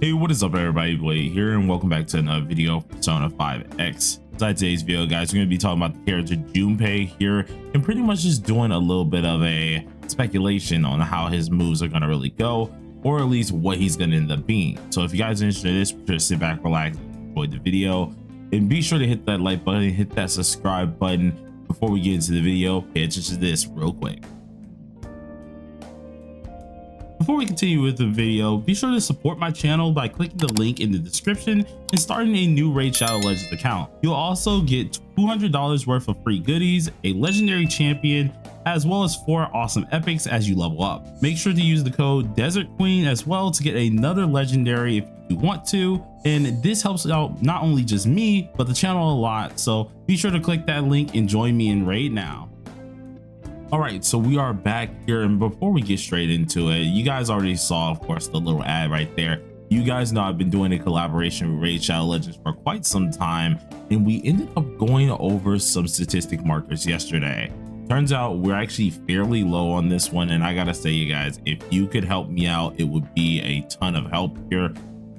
Hey, what is up everybody, Blade here, and welcome back to another video of Persona 5X. Inside today's video, guys, we're going to be talking about the character Junpei here, and pretty much just doing a little bit of a speculation on how his moves are going to really go, or at least what he's going to end up being. So if you guys are interested in this, just sit back, relax, enjoy the video, and be sure to hit that like button, hit that subscribe button. Before we get into the video, pay attention to this real quick. Before we continue with the video, be sure to support my channel by clicking the link in the description and starting a new Raid Shadow Legends account. You'll also get $200 worth of free goodies, a legendary champion, as well as 4 awesome epics as you level up. Make sure to use the code Desert Queen as well to get another legendary if you want to, and this helps out not only just me but the channel a lot, so be sure to click that link and join me in Raid now. All right, so we are back here, and before we get straight into it, you guys already saw, of course, the little ad right there. You guys know I've been doing a collaboration with Raid Shadow Legends for quite some time, and we ended up going over some statistic markers yesterday. Turns out we're actually fairly low on this one, and I gotta say, you guys, if you could help me out, it would be a ton of help here.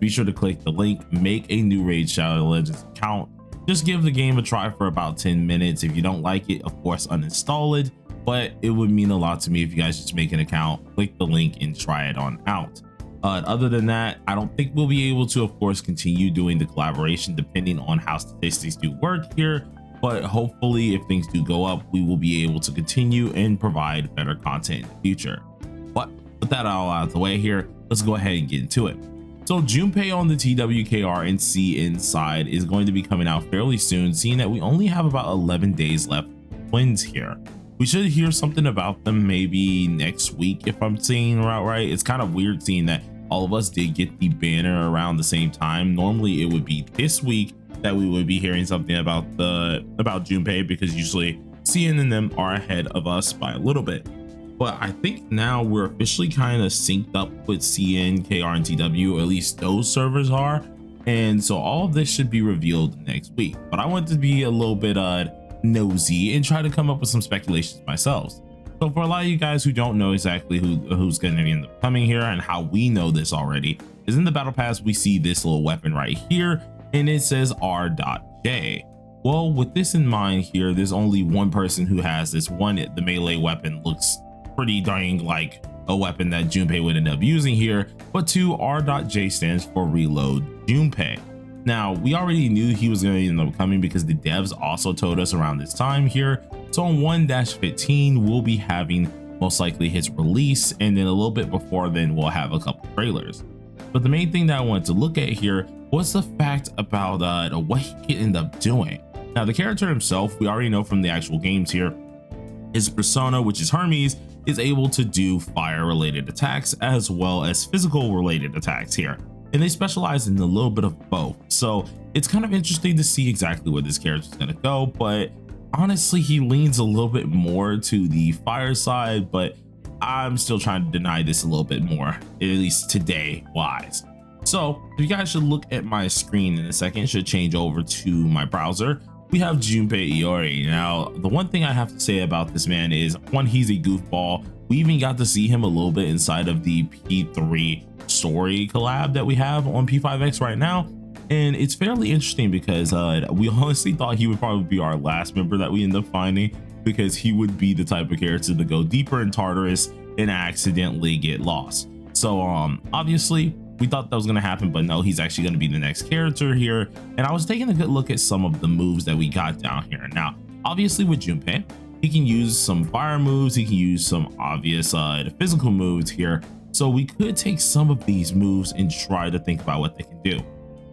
Be sure to click the link, make a new Raid Shadow Legends account. Just give the game a try for about 10 minutes. If you don't like it, of course, uninstall it. But it would mean a lot to me if you guys just make an account, click the link, and try it on out. Other than that, I don't think we'll be able to, of course, continue doing the collaboration depending on how statistics do work here. But hopefully, if things do go up, we will be able to continue and provide better content in the future. But with that all out of the way here, let's go ahead and get into it. So Junpei on the TWKR and CN side is going to be coming out fairly soon, seeing that we only have about 11 days left twins here. We should hear something about them maybe next week if I'm seeing right. It's kind of weird seeing that all of us did get the banner around the same time. Normally it would be this week that we would be hearing something about Junpei, because usually CN and them are ahead of us by a little bit. But I think now we're officially kind of synced up with CN, KR, and TW, or at least those servers are. And so all of this should be revealed next week. But I want to be a little bit nosy and try to come up with some speculations myself. So for a lot of you guys who don't know exactly who's going to end up coming here and how we know this already, is in the battle pass we see this little weapon right here, and it says R.J. Well, with this in mind here, there's only one person who has this one. The melee weapon looks pretty dang like a weapon that Junpei would end up using here, but 2 R.J stands for Reload Junpei. Now, we already knew he was going to end up coming because the devs also told us around this time here. So on 1-15, we'll be having most likely his release, and then a little bit before then we'll have a couple trailers. But the main thing that I wanted to look at here was the fact about what he could end up doing. Now, the character himself, we already know from the actual games here, his persona, which is Hermes, is able to do fire related attacks as well as physical related attacks here. And they specialize in a little bit of both. So it's kind of interesting to see exactly where this character is going to go. But honestly, he leans a little bit more to the fire side, but I'm still trying to deny this a little bit more, at least today wise. So if you guys should look at my screen in a second, should change over to my browser. We have Junpei Iori. Now, the one thing I have to say about this man is, one, he's a goofball. We even got to see him a little bit inside of the P3 story collab that we have on P5X right now, and it's fairly interesting because we honestly thought he would probably be our last member that we end up finding, because he would be the type of character to go deeper in Tartarus and accidentally get lost. So obviously we thought that was going to happen, but no, he's actually going to be the next character here. And I was taking a good look at some of the moves that we got down here. Now, obviously with Junpei, he can use some fire moves, he can use some obvious physical moves here. So we could take some of these moves and try to think about what they can do.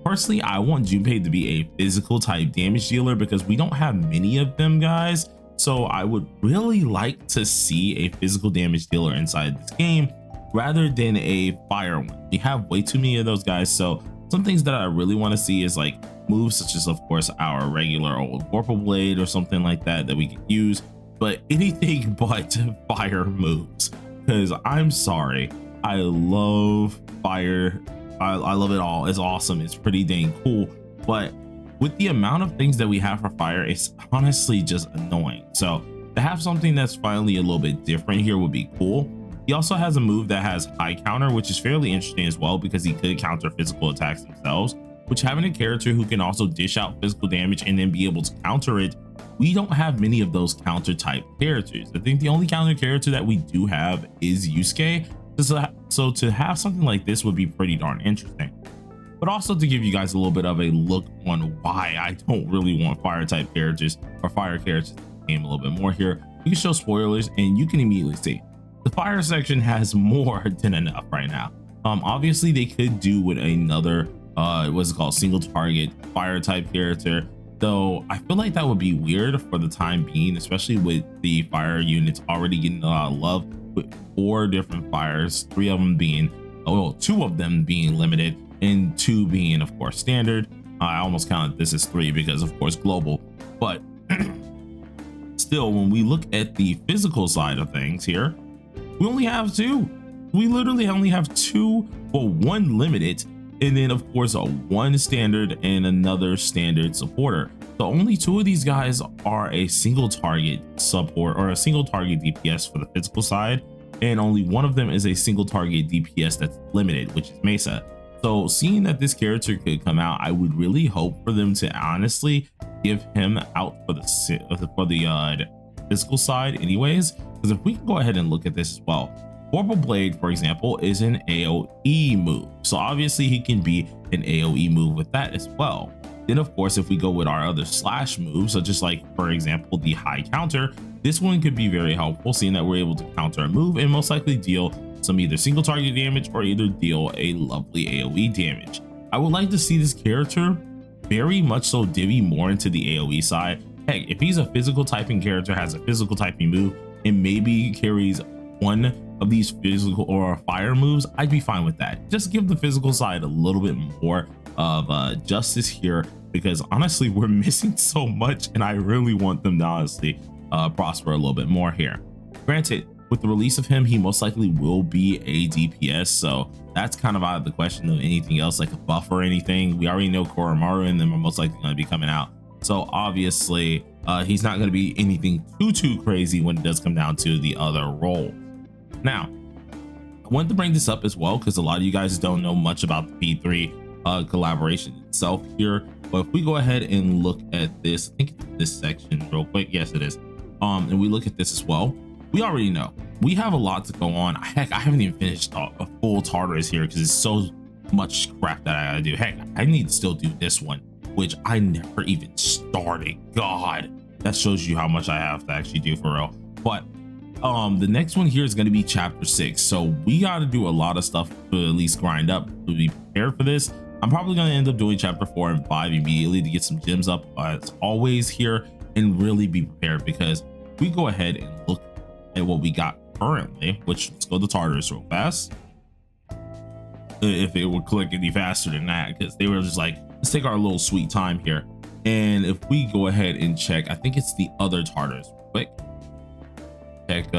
Personally, I want Junpei to be a physical type damage dealer because we don't have many of them, guys. So I would really like to see a physical damage dealer inside this game rather than a fire one. We have way too many of those guys. So some things that I really want to see is like moves such as, of course, our regular old Vorpal Blade or something like that we could use, but anything but fire moves, because I'm sorry, I love fire. I love it all. It's awesome. It's pretty dang cool. But with the amount of things that we have for fire, it's honestly just annoying. So to have something that's finally a little bit different here would be cool. He also has a move that has high counter, which is fairly interesting as well because he could counter physical attacks themselves, which having a character who can also dish out physical damage and then be able to counter it, we don't have many of those counter type characters. I think the only counter character that we do have is Yusuke. So to have something like this would be pretty darn interesting. But also to give you guys a little bit of a look on why I don't really want fire type characters or fire characters in the game a little bit more here. You can show spoilers and you can immediately see the fire section has more than enough right now. Obviously they could do with another what's it called, single target fire type character, though I feel like that would be weird for the time being, especially with the fire units already getting a lot of love with 4 different fires, 3 of them being, well, 2 of them being limited and 2 being of course standard. I almost counted this as 3 because of course global, but still when we look at the physical side of things here, we only have 2. We literally only have 2, well, 1 limited and then of course a 1 standard and another standard supporter. So only 2 of these guys are a single target support or a single target DPS for the physical side, and only 1 of them is a single target DPS that's limited, which is Mesa. So seeing that this character could come out, I would really hope for them to honestly give him out for the physical side anyways, because if we can go ahead and look at this as well, Vorpal Blade, for example, is an AoE move. So obviously he can be an AoE move with that as well. Then of course, if we go with our other slash moves, such as like, for example, the high counter, this one could be very helpful, seeing that we're able to counter a move and most likely deal some either single target damage or either deal a lovely AoE damage. I would like to see this character very much so divvy more into the AoE side. Heck, if he's a physical typing character, has a physical typing move, and maybe carries 1 of these physical or fire moves, I'd be fine with that. Just give the physical side a little bit more of justice here, because honestly we're missing so much and I really want them to honestly prosper a little bit more here. Granted, with the release of him, he most likely will be a DPS, so that's kind of out of the question of anything else like a buff or anything. We already know Koromaru and them are most likely going to be coming out, so obviously he's not going to be anything too crazy when it does come down to the other role. Now I wanted to bring this up as well because a lot of you guys don't know much about the P3 collaboration itself here, but if we go ahead and look at this, I think it's this section real quick, yes it is, and we look at this as well, we already know we have a lot to go on. Heck, I haven't even finished a full Tartarus here because it's so much crap that I gotta do. Heck, I need to still do this one, which I never even started. God, that shows you how much I have to actually do for real. But the next one here is going to be chapter 6, so we got to do a lot of stuff to at least grind up to be prepared for this. I'm probably going to end up doing chapter 4 and 5 immediately to get some gems up as always here and really be prepared, because we go ahead and look at what we got currently, which, let's go to Tartarus real fast. If it would click any faster than that, because they were just like, let's take our little sweet time here. And if we go ahead and check, I think it's the other Tartarus real quick. Check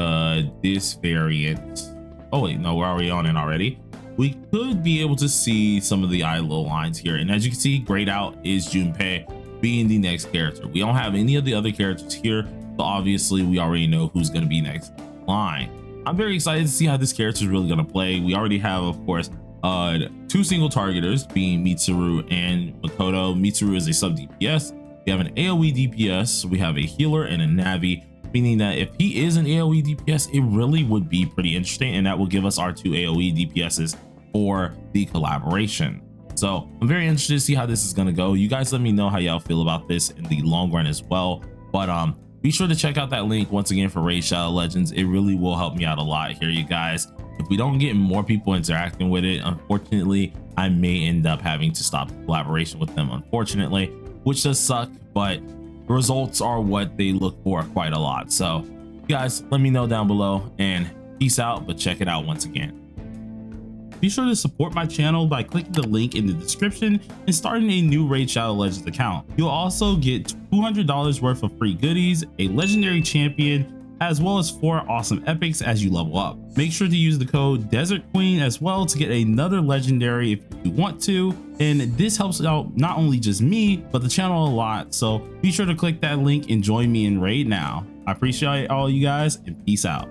this variant. Oh wait, no, we're already on it already. We could be able to see some of the idle lines here, and as you can see, grayed out is Junpei being the next character. We don't have any of the other characters here, so obviously we already know who's going to be next in line. I'm very excited to see how this character is really going to play. We already have, of course, 2 single targeters being Mitsuru and Makoto. Mitsuru is a sub DPS. We have an AoE DPS. We have a healer and a Navi, meaning that if he is an AoE DPS, it really would be pretty interesting, and that will give us our 2 AoE DPSs for the collaboration. So I'm very interested to see how this is going to go. You guys let me know how y'all feel about this in the long run as well, but be sure to check out that link once again for Raid Shadow Legends. It really will help me out a lot here, you guys. If we don't get more people interacting with it, unfortunately I may end up having to stop the collaboration with them, unfortunately, which does suck, but the results are what they look for quite a lot. So guys, let me know down below, and peace out. But check it out once again. Be sure to support my channel by clicking the link in the description and starting a new Raid Shadow Legends account. You'll also get $200 worth of free goodies, a legendary champion, as well as 4 awesome epics as you level up. Make sure to use the code Desert Queen as well to get another legendary if you want to, and this helps out not only just me but the channel a lot. So be sure to click that link and join me in Raid now. I appreciate all you guys, and peace out.